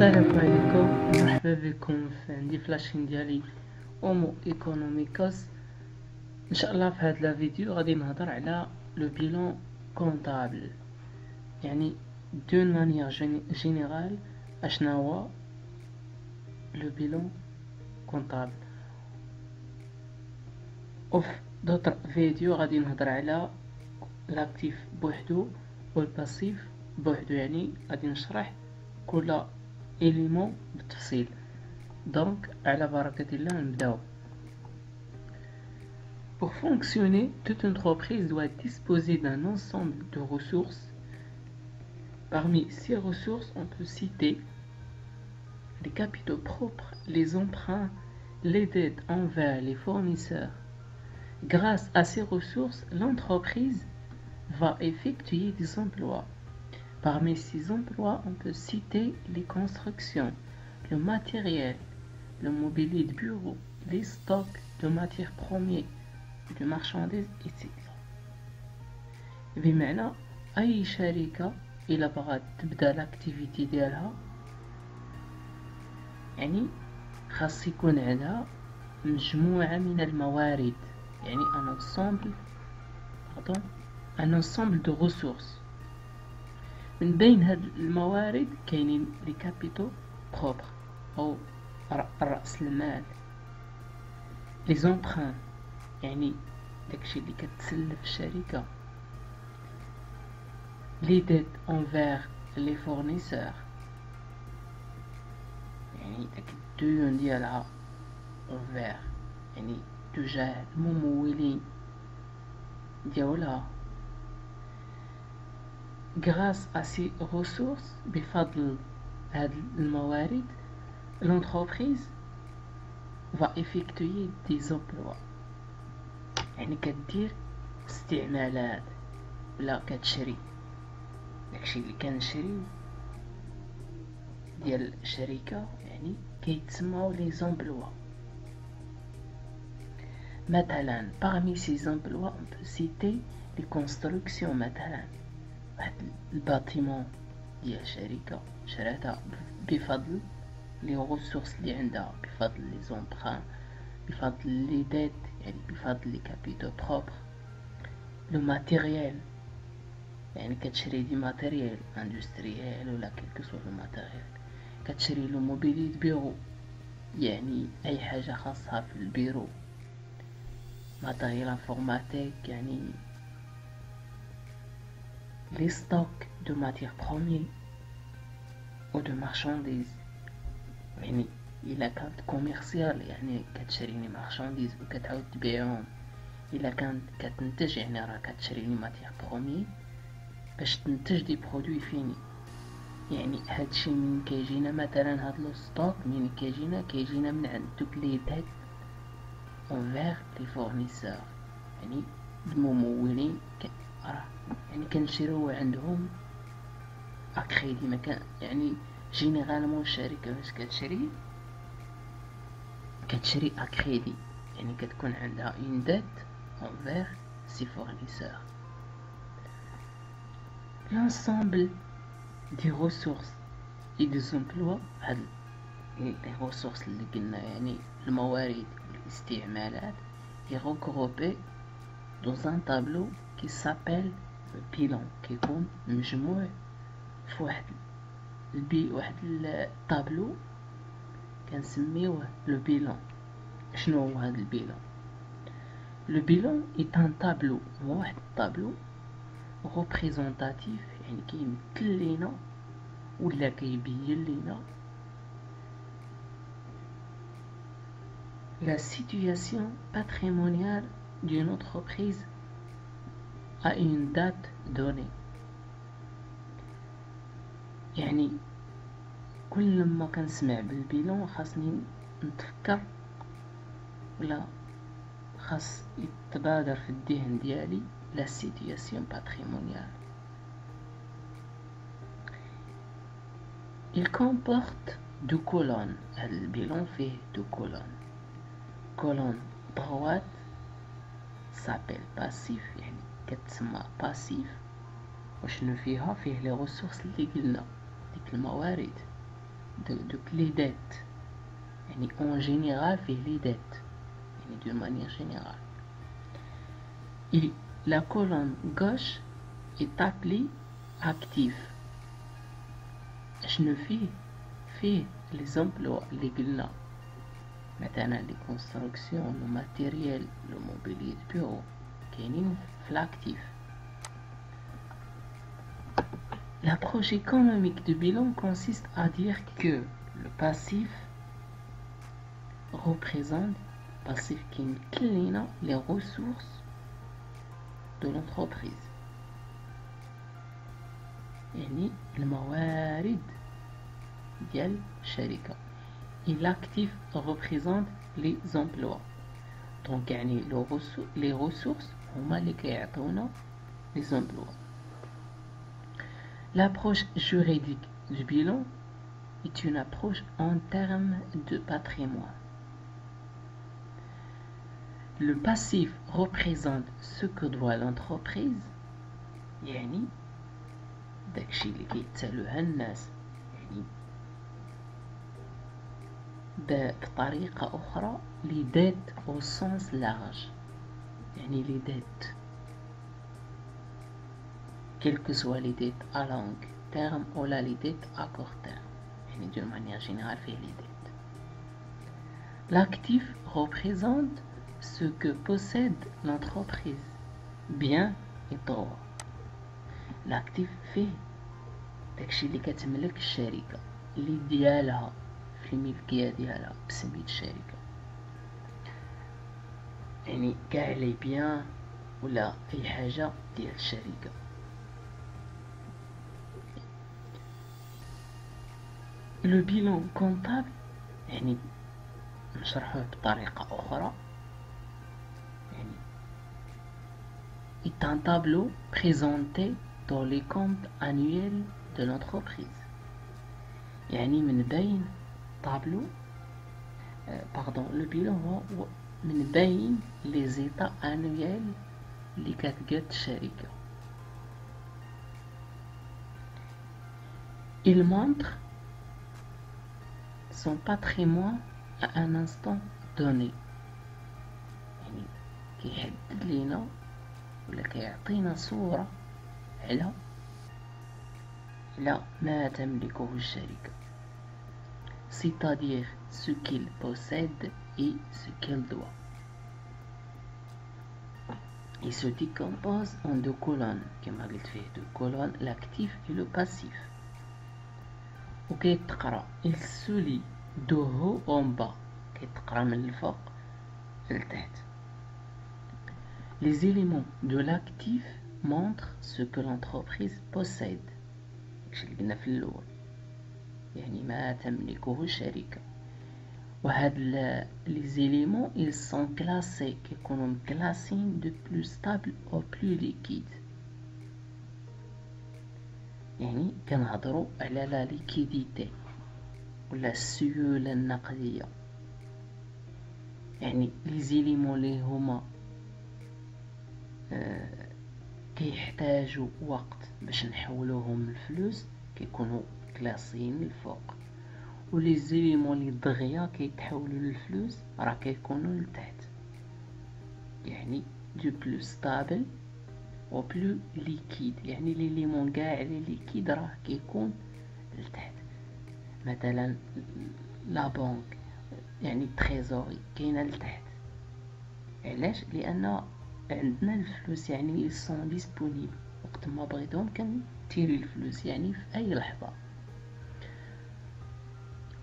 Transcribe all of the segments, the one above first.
السلام عليكم، مرحبا بكم عندي فلاشين ديالي اومو ايكونوميكوس. ان شاء الله في هذا الفيديو غادي نهضر على لو بيلون كونطابل، يعني دون مانيير جينيرال اشنا هو لو بيلون كونطابل. وفي دوطر فيديو غادي نهضر على لاكتيف بوحدو والباسيف بوحدو، يعني غادي نشرح كل élément بالتفصيل. Donc, على بركة الله نبداو. Pour fonctionner, toute entreprise doit disposer d'un ensemble de ressources. Parmi ces ressources, on peut citer les capitaux propres, les emprunts, les dettes envers les fournisseurs. Grâce à ces ressources, l'entreprise va effectuer des emplois. Parmi ces emplois, on peut citer les constructions, le matériel, le mobilier de bureau, les stocks de matières premières, de marchandises, etc. بمعنى أي شركة إلا بغات تبدا لاكتيفيتي ديالها، يعني خاص يكون عندها مجموعة من الموارد، يعني un ensemble de ressources. من بين هاد الموارد كاينين لي كابيتو بروبر أو رأس المال، لي زومبران يعني داكشي اللي كتسلف الشركة، لي ديت انفير لي فورنيسور يعني داك الديون ديالها انفير يعني تجاه الممولين ديالها. Grâce à ces ressources بفضل هاد الموارد l'entreprise va effectuer des emplois، يعني كدير استعمالات ولا كتشري داكشي اللي كنشريو ديال الشركة، يعني كيتسموا لي زومبلوا. مثلا parmi ces emplois on peut citer les constructions. مثلا واحد الباتيمون ديال شركة شراتها بفضل لي غوسورس اللي عندها، بفضل لي زومبران، بفضل لي ديت يعني بفضل لي كابيتو بروبر. لو ماتيريال يعني كتشري دي ماتيريال اندستريال ولا كيلكو سوا لو ماتيريال، كتشري لو موبيلي دو بيرو يعني اي حاجة خاصها في البيرو، ماتيريال انفورماتيك يعني لي ستوك دو ماتير بروميير او دو مارشانديز، يعني إلا كانت كوميرسيال يعني كتشري لي مارشانديز وكتعاود تبيعهم. إلا كانت كتنتج يعني راه كتشري لي ماتير بروميير باش تنتج دي برودوي فيني. يعني هادشي من كيجينا مثلا هاد لو ستوك من كيجينا من عند دوك لي ديت انفير لي فورنيسور، يعني الممولين راه يعني كنشريو عندهم اكريدي. مكان يعني جينيرالمون الشركة باش كتشري اكريدي، يعني كتكون عندها اون ديت envers ses fournisseurs. L'ensemble des ressources et des emplois، هاد les ressources اللي قلنا يعني الموارد والاستعمالات، est regroupé dans un tableau qui s'appelle le bilan، كيكون مجموع في واحد الطابلو كنسميوه لو بيلون. شنو هو هاد البيلون؟ Le bilan est un tableau، هو واحد الطابلو représentatif يعني كيمثل لينا ولا كيبين لينا la situation patrimoniale d'une entreprise à une date donnée. يعني كل ما كنسمع بالبيلون خاصني نتفكر ولا خاص يتبادر في الذهن ديالي لا سيتياسيون باتريمونيال. Il comporte deux colonnes. هاد البيلون فيه deux colonnes. colonne droite s'appelle passif يعني كتسمى passif، وشنو فيها؟ فيه لي ressources اللي قلنا ديك الموارد les dettes. يعني en général fait les dettes. يعني d'une manière générale. Et la colonne gauche est appelée actif. شنو فيه les emplois اللي قلنا مثلا les constructions, le matériel, le mobilier de bureau كاينين في l'actif. L'approche économique du bilan consiste à dire que le passif représente qui incline les ressources de l'entreprise. يعني الموارد ديال الشركة. Et l'actif représente les emplois. Donc يعني les ressources هما اللي كيعطونا les emplois. L'approche juridique du bilan est une approche en termes de patrimoine. Le passif représente ce que doit l'entreprise, يعني داكشي اللي كيتسالوها الناس، يعني بطريقة أخرى les dettes au sens large، يعني les dettes quelles que soient les dettes à long terme ou les dettes à court terme، يعني d'une manière générale fait les dettes. L'actif représente ce que possède l'entreprise, biens et droits. L'actif fait داكشي اللي كتملك الشركة اللي ديالها في الملكية ديالها بسميت الشركة، يعني كاع لي بيان ولا أي حاجة ديال الشركة. Le bilan comptable يعني نشرحوه بطريقة أخرى، يعني est un tableau présenté dans les comptes annuels de l'entreprise. يعني من بين tableau le bilan هو من بين les états annuels اللي كتقاد الشركة. Il montre son patrimoine à un instant donné، يعني كيحدد لينا ولا كيعطينا صورة على ما تملكه الشركة، c'est-à-dire ce qu'il possède et ce qu'elle doit. Il se décompose en deux colonnes كما قلت فيه deux colonnes l'actif et le passif. وكيتقرا il se lit de haut en bas، كيتقرا من الفوق لتحت. Les éléments de l'actif montrent ce que l'entreprise possède، داكشي اللي قلنا في الأول، يعني ما تملكه الشركة. وهاد les éléments ils sont classés كيكونوا مكلاسين de plus stable au plus liquide، يعني كنهضروا على لا ليكيديتي ولا السيولة النقدية، يعني لي زيليمون اللي هما كيحتاجوا وقت باش نحولوهم لفلوس كيكونوا كلاسين الفوق، ولي زيليمون اللي دغيا كيتحولوا للفلوس راه كيكونوا لتحت، يعني دو بلو ستابل و بلو ليكيد، يعني لي ليمون كاع لي ليكيد راه كيكون لتحت. مثلا لا بنك يعني التريزوري كاينه لتحت، علاش؟ لان عندنا الفلوس يعني يسون ديسپونيبل وقت ما بغيتهم كنتيري الفلوس يعني في اي لحظه.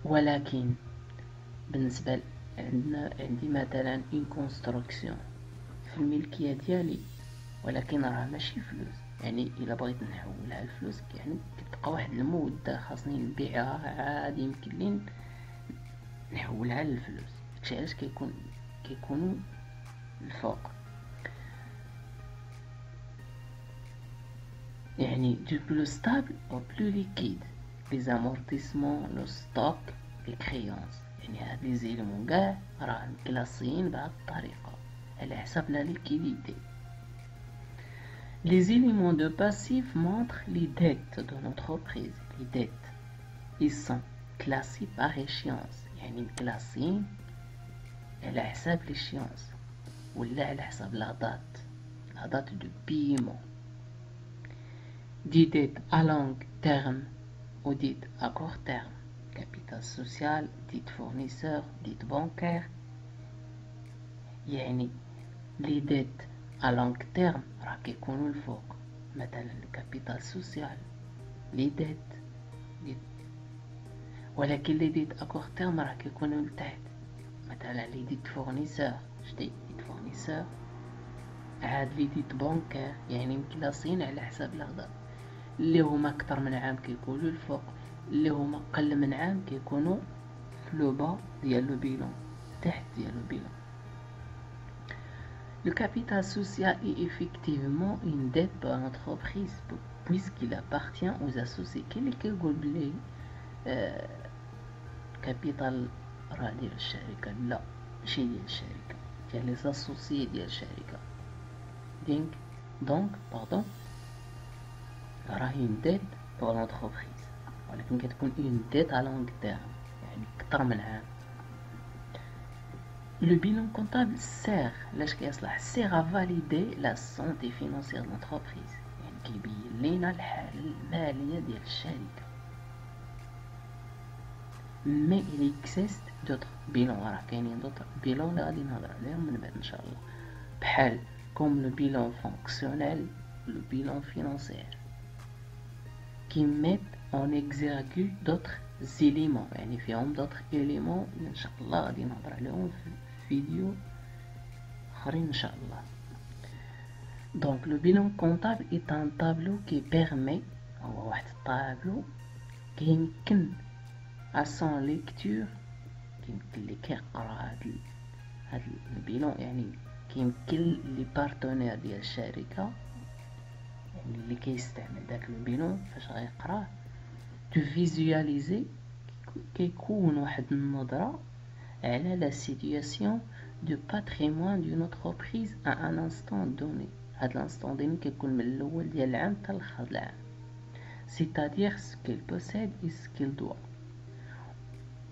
ولكن بالنسبه عندي مثلا اون كونستركسيون في الملكيه ديالي ولكن راه ماشي فلوس، يعني الا بغيت نحولها لفلوس يعني كتبقى واحد المده خاصني نبيعها عادي، يمكن لي نحولها للفلوس، داكشي علاش كيكونوا الفوق، يعني دو بلو ستابل او بلو ليكيد. لي زامورتيسمون لو ستوك لي كريونس، يعني هاد لي زيلمون كاع راه مكلاسيين بهاد الطريقه على حسب لا ليكيديتي. Les éléments de passif montrent les dettes de l'entreprise. Les dettes, ils sont كلاسي باغ échéance، يعني مكلاسين على حساب l'échéance ولا على حساب لا دات دو paiement. دي ديت à long terme ou dite à court terme. capital social dite fournisseur dite bancaire. يعني لي ديت à long terme راه كيكونوا الفوق، مثلا الكابيتال سوسيال لي ديت، ولكن لي ديت à court terme راه كيكونوا لتحت، مثلا لي ديت فورنيسور. شتي ديت فورنيسور عاد لي ديت بانكير، يعني مكلاصين على حساب الأغراض، اللي هما أكثر من عام كيكونوا الفوق، اللي هما قل من عام كيكونوا في لو با ديال لو بيلون، تحت ديال لو بيلون. Le capital social est effectivement une dette pour l'entreprise puisqu'il appartient aux associés. كاين اللي كيقول بلي كابيتال راه ديال الشركة، لا ماشي ديال الشركة، ديال لي زاسوسيي ديال الشركة. دونك راه une dette pour l'entreprise، ولكن كتكون une dette à long terme، يعني أكثر من عام. Le bilan comptable sert à valider la santé financière de l'entreprise، يعني كيبين لينا الحالة المالية ديال الشركة. Mais il existe d'autres bilans، راه كاينين d'autres bilans اللي غادي نهضر عليهم من بعد ان شاء الله، بحال comme le bilan fonctionnel، le bilan financier qui mettent en exergue d'autres éléments، يعني فيهم d'autres éléments ان شاء الله غادي نهضر عليهم في فيديو اخرين ان شاء الله. Donc le bilan comptable est un tableau qui permet، هو واحد الطابلو كيمكن à son lecture، كيمكن اللي كيقرا هاد البيلون، يعني كيمكن لي بارتنير ديال الشركة، يعني اللي كيستعمل داك البيلون فاش غيقراه تو فيزواليزي، كيكون واحد النظرة على لا سيتوياسيون دو باتريمون دون انتربريز ا ان انستون دوني. هاد الانستون دوني كيكون من الاول ديال العام حتى لاخر العام، c'est-à-dire ce qu'il possède et ce qu'il doit.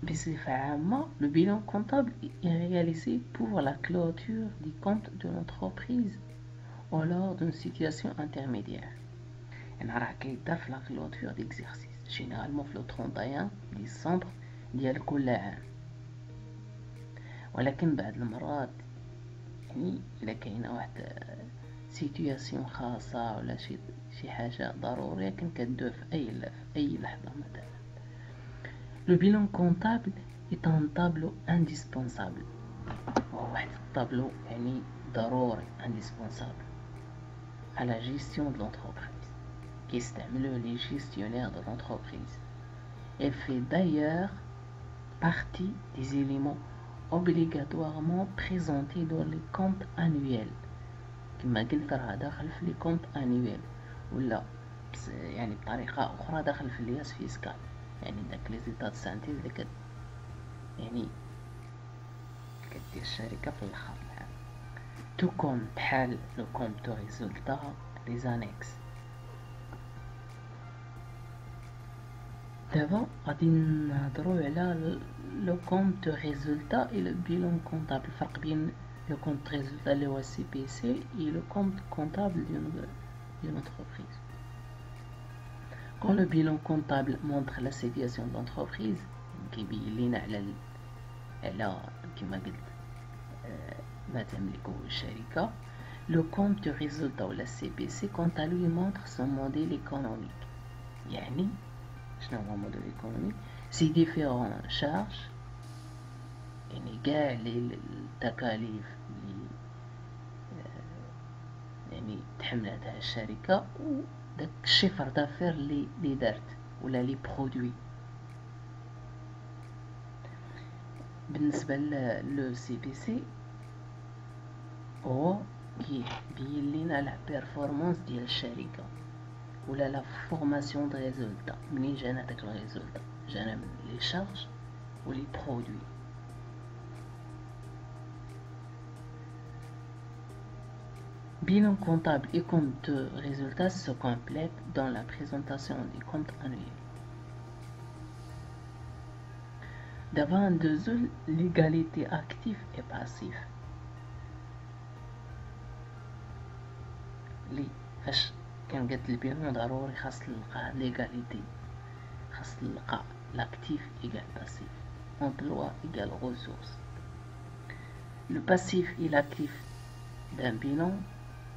بصفة عامة le bilan comptable est réalisé pour la clôture des comptes de l'entreprise ou lors d'une situation intermédiaire. يعني راه كيدار في لا clôture d'exercice généralement في le 31 ديسمبر ديال كل عام، ولكن بعض المرات يعني إلا كاينة واحد سيتوياسيون خاصة ولا شي حاجة ضرورية كندير في أي لحظة. مثلا le bilan comptable est un tableau indispensable، هو واحد الطابلو يعني ضروري indispensable à la gestion de l'entreprise كيستعملوه les gestionnaires de l'entreprise. Elle fait d'ailleurs partie des éléments obligatoirement présentés dans les comptes annuels. كما قلت راه داخل في لي كونت انويل، ولا يعني بطريقه اخرى داخل في الياس فيسكال، يعني داك لي زيتات سانتيز اللي يعني كدير الشركه في الاخر العام. تو كوم بحال لو كومت ريزولتا لي زانيكس. دابا غادي نهضروا على لو كومت ريزولتا و لو بيلون كونطابل. الفرق بين le compte résultat اللي هو CPC et le compte comptable d'une entreprise. Quand le bilan comptable montre la situation de l'entreprise كيبين لينا على كما قلت ما تملكه الشركة. Le compte résultat ou la CPC quant à lui montre son modèle économique. يعني شنو هو modèle économique؟ ses différentes charges، يعني كاع التكاليف اللي يعني تحملتها الشركة وداك الشفر دافير اللي دارت ولا لي برودوي. بالنسبة لو سي بي سي هو كيبين لينا لا بيرفورمانس ديال الشركة ولا لا فورماسيون دو ريزولتا، منين جانا داك الريزولتا، جانا من لي شارج و لي برودوي. Bilan comptable et compte de résultats se complètent dans la présentation des comptes annuels. دابا ندوزو ليغاليتي اكتيف اي باسيف. لي فاش كنقاد البيلون ضروري خاص نلقى ليغاليتي، خاص نلقى l'actif égale passif, emploi égale ressource. Le passif et l'actif d'un bilan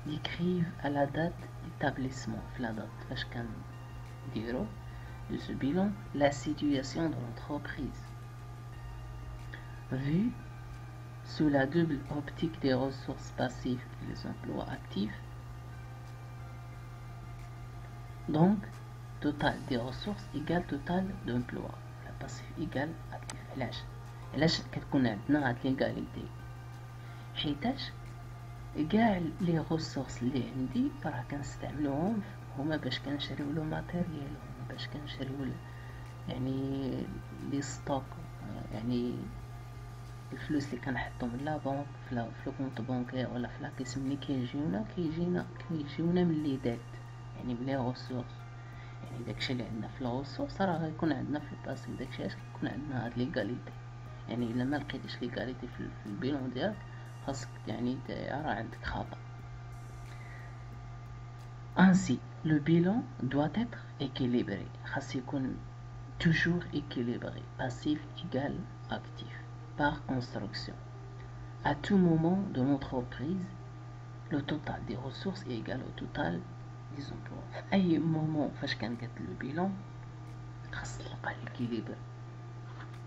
décrivent à la date d'établissement, la date فاش كنديرو de ce bilan la situation de l'entreprise. Vu sous la double optique des ressources passives et les emplois actifs, donc total des ressources égale total d'emploi. La passif égale actif. علاش كتكون عندنا هاد ليغاليتي؟ حيتاش كاع لي ريسورس اللي عندي راه كنستعملوهم هما باش كنشريو لو ماتيريال، هما باش كنشريو يعني لي ستوك، يعني الفلوس اللي كنحطو من لا بنك في لو كونط بانكير ولا في لا كيس ملي كيجيونا من لي ديت، يعني من لي ريسورس. يعني داكشي اللي عندنا في الريسورس راه غيكون عندنا في الباسيف. داكشي علاش كيكون عندنا هاد ليغاليتي. يعني الا ما لقيتيش ليغاليتي في البيلون ديالك خاصك يعني راه عندك خطأ. Ainsi, le bilan doit être équilibré. خاص يكون toujours équilibré. Passif égale actif. Par construction. À tout moment de l'entreprise, le total des ressources est égal au total des emplois. في أي مومون فاش كنقاد البيلون خاص نلقى l'équilibre.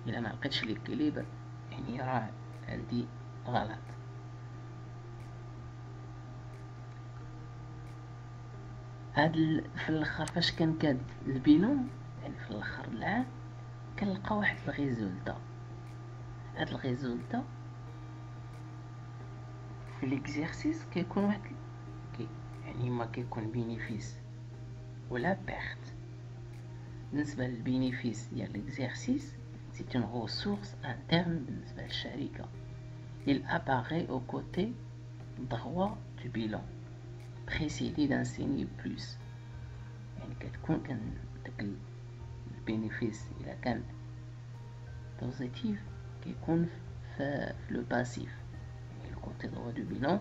إلا ما لقيتش l'équilibre يعني راه عندي غلط. هاد في الاخر فاش كنكاد البيلون يعني في الاخر العام كنلقى واحد الريزولتا. هاد الريزولتا في ليكزيرسيس كيكون واحد يعني ما كيكون بينيفيس ولا بيرت. بالنسبه للبينيفيس ديال ليكزيرسيس سي اون ريسورس انترن بالنسبه للشركه. il apparaît aux côtés droit du bilan précédé d'un signe plus. يعني كتكون داك البينيفيس الا كان بوزيتيف كيكون في لو باسيف، يعني الكوتي دروا دو بيلون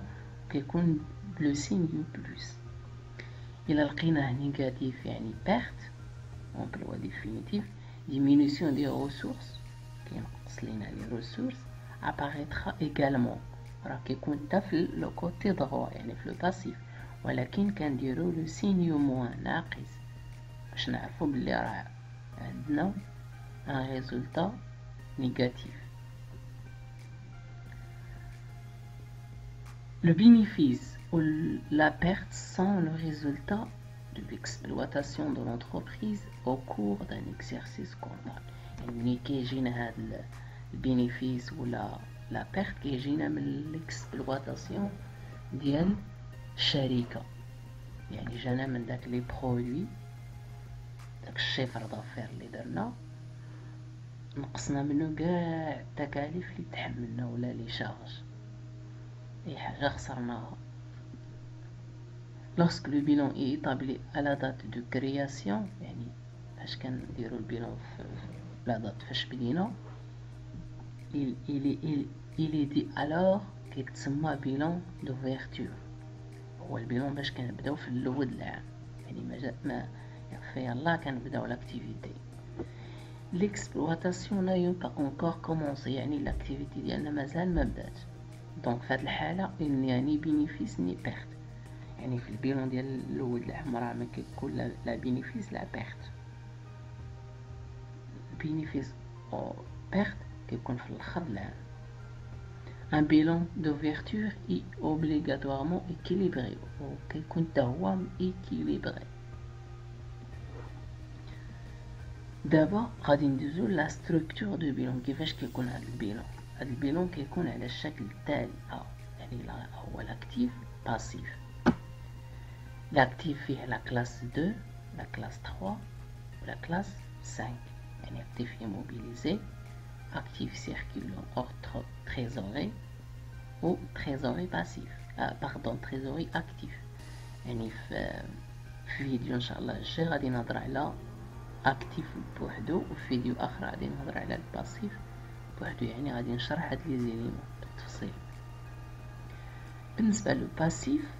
كيكون بلو سين يو بلس. الا لقيناه نيجاتيف يعني بيرت امبلوا ديفينيتيف ديمينيسيون دي ريسورس، كينقص لينا لي ريسورس اباريترا ايغالمون، راه كيكون حتى في لو كوتي دروا يعني في لو باسيف، ولكن كنديرو لو سين موان ناقص باش نعرفو بلي راه عندنا ان ريزولتا négatif. Le bénéfice ou la perte sont le résultat de l'exploitation de l'entreprise au cours d'un exercice comptable. يعني كيجينا هذا البينيفيس ولا لا بيرت كيجينا من الاكسبلواتاسيون ديال الشركه، يعني جانا من داك لي برودوي، داك الشيفر دافير اللي درنا نقصنا منه كاع التكاليف اللي تحملنا ولا لي شارج، اي حاجه خسرناها. lorsque le bilan est établi à la date de création، يعني فاش كنديرو البيلون في لا دات فاش بدينا il est dit alors كيتسمى بيلون دوفيرتور. هو البيلون باش كنبداو في الاول العام، يعني ما يلا كنبداو لاكتيفيتي. l'exploitation n'a pas encore commencé، يعني l'activité ديالنا مازال ما بدات. دونك في هذه الحاله يعني بينيفيس ني بيرت، يعني في البيلون ديال الاول العام راه ما كيكون لا بينيفيس لا بيرت. بينيفيس او بيرت كيكون في الاخر العام. un bilan d'ouverture est obligatoirement équilibré، وكيكون حتى هو équilibré. دابا غادي ندوزو لا ستركتور دو بيلون. كيفاش كيكون هذا البيلون؟ هذا البيلون كيكون على الشكل التالي. يعني هو لاكتيف باسيف. لاكتيف فيه لا كلاس 2 لا كلاس 3 ولا كلاس 5، يعني اكتيف immobilisé، actif circulant hors trésorerie ou trésorerie passif. pardon trésorerie actif. يعني في فيديو ان شاء الله الجاي غادي نهضر على اكتيف بوحدو، وفي فيديو اخر غادي نهضر على الباسيف بوحدو، يعني غادي نشرح هاد لي زيليمون بالتفصيل. بالنسبة للباسيف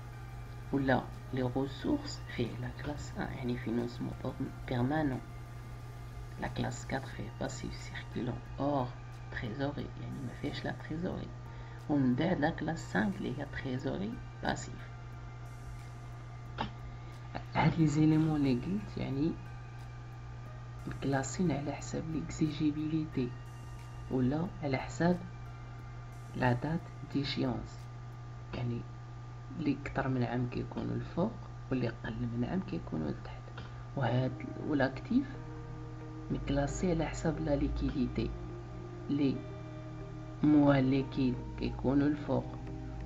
ولا لي ressources فيه لا كلاس 1 يعني financement permanent. لا كلاس 4 فيه باسيف سيركيلون اور تريزوري يعني ما فيهش لا تريزوري. ومن بعد لا كلاس 5 اللي هي تريزوري باسيف. هاد لي زيليمون اللي قلت يعني مكلاسين على حساب ليكزيجيبيليتي ولا على حساب لا دات ديشيونس، يعني اللي كتر من عام كيكونوا الفوق واللي قل من عام كيكونوا لتحت. وهاد والاكتيف مكلاسي على حساب لا ليكيديتي، لي موا ليكيد كيكونوا الفوق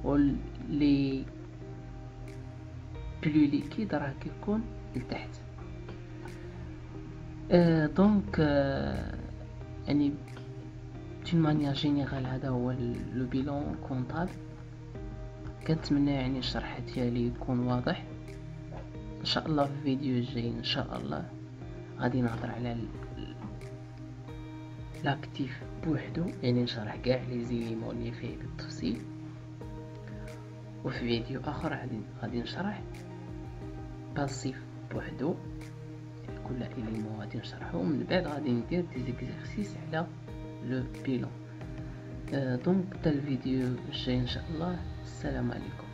واللي بلو ليكيد راه كيكون لتحت. دونك يعني دون مانيير جينيرال هذا هو لو بيلون كونطابل. كنتمنى يعني الشرح ديالي يكون واضح. ان شاء الله في الفيديو الجاي ان شاء الله غادي نهضر على لاكتيف بوحدو، يعني نشرح كاع لي زيليمون اللي فيه بالتفصيل. وفي فيديو اخر غادي نشرح باسيف بوحدو، كل اليمون غادي نشرحو. ومن بعد غادي ندير دي زيكزارسيس على لو بيلون. دونك حتى الفيديو الجاي ان شاء الله. السلام عليكم.